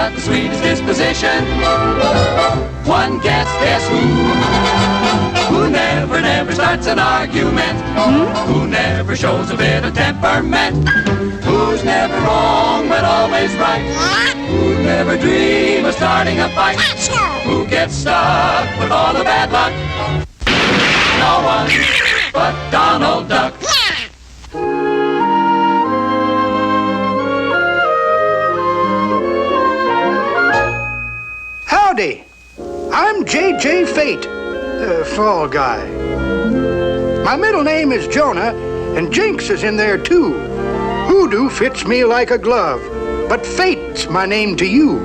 got the sweetest disposition. One guess who? Who never starts an argument? Who never shows a bit of temperament? Who's never wrong but always right? Who never dream of starting a fight? Who gets stuck with all the bad luck? No one but Donald Duck. Howdy, I'm J.J. Fate, Fall Guy. My middle name is Jonah, and Jinx is in there too. Hoodoo fits me like a glove, but Fate's my name to you.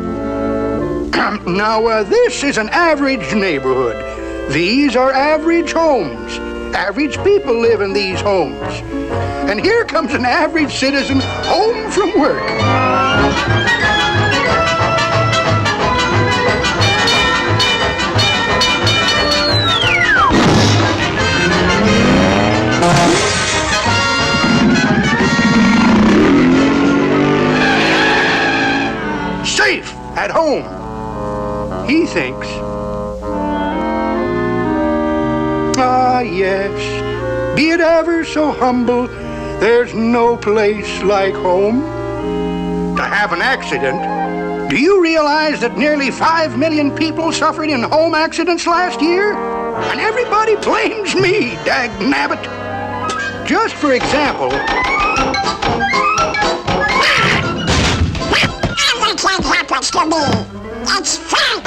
Now, this is an average neighborhood. These are average homes. Average people live in these homes. And here comes an average citizen home from work. Safe at home, he thinks. Ah, yes, be it ever so humble, there's no place like home. To have an accident, do you realize that nearly 5 million people suffered in home accidents last year? And everybody blames me, dagnabbit. Just for example... Can't happen to me. It's fate.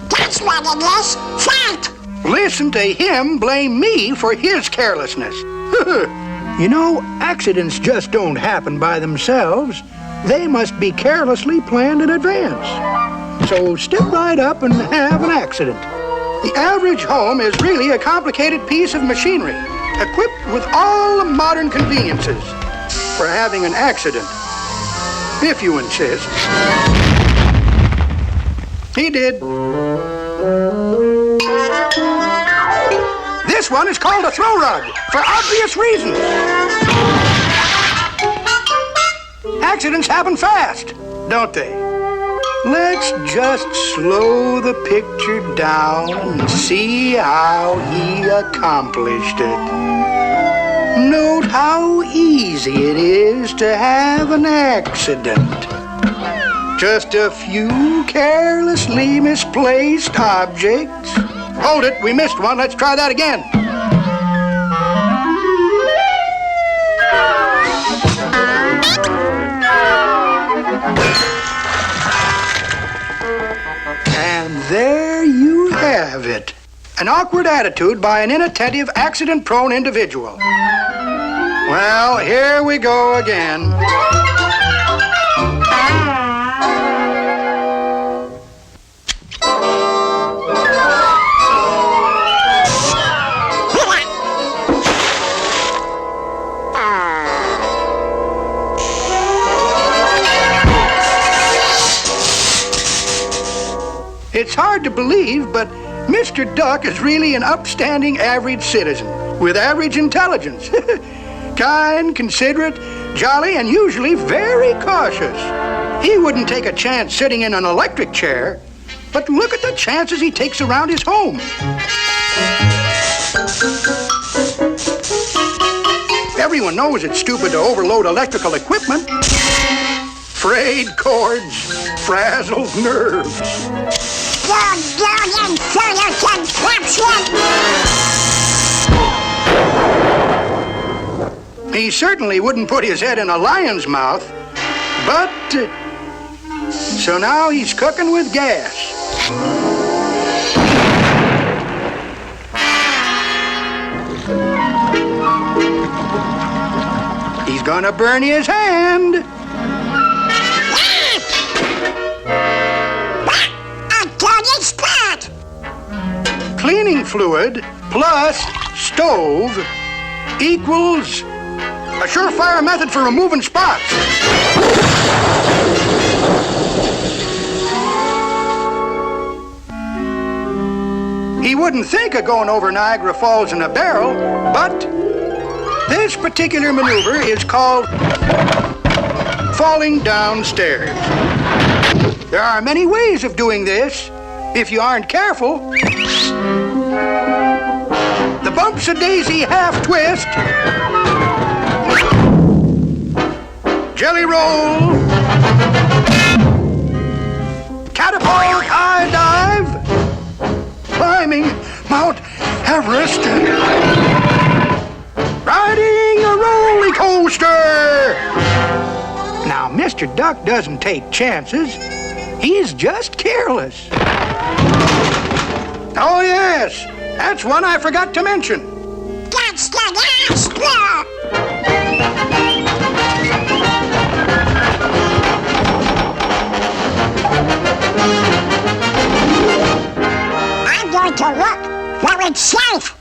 That's what it is. Fate. Listen to him blame me for his carelessness. You know, accidents just don't happen by themselves. They must be carelessly planned in advance. So step right up and have an accident. The average home is really a complicated piece of machinery, equipped with all the modern conveniences for having an accident. If you insist. He did. This one is called a throw rug, for obvious reasons. Accidents happen fast, don't they? Let's just slow the picture down and see how he accomplished it. Note how easy it is to have an accident. Just a few carelessly misplaced objects. Hold it, we missed one. Let's try that again. And there you have it. An awkward attitude by an inattentive, accident-prone individual. Well, here we go again. It's hard to believe, but Mr. Duck is really an upstanding average citizen with average intelligence. Kind, considerate, jolly, and usually very cautious. He wouldn't take a chance sitting in an electric chair, but look at the chances he takes around his home. Everyone knows it's stupid to overload electrical equipment. Frayed cords, frazzled nerves. He certainly wouldn't put his head in a lion's mouth, but... so now he's cooking with gas. He's gonna burn his hand. Cleaning fluid plus stove equals a surefire method for removing spots. He wouldn't think of going over Niagara Falls in a barrel, but this particular maneuver is called falling downstairs. There are many ways of doing this. If you aren't careful, the bumps-a-daisy half-twist, jelly roll, catapult high dive, climbing Mount Everest, riding a roller coaster. Now, Mr. Duck doesn't take chances. He's just careless. Oh, yes. That's one I forgot to mention. That's the last one. I'm going to look where it's safe.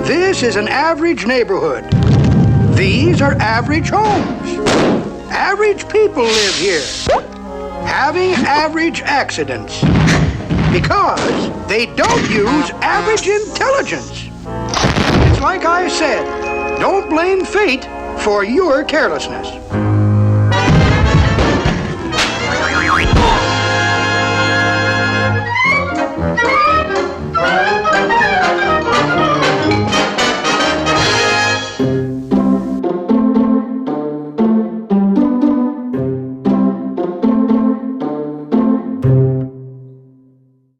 This is an average neighborhood. These are average homes. Average people live here, having average accidents, because they don't use average intelligence. It's like I said, don't blame fate for your carelessness.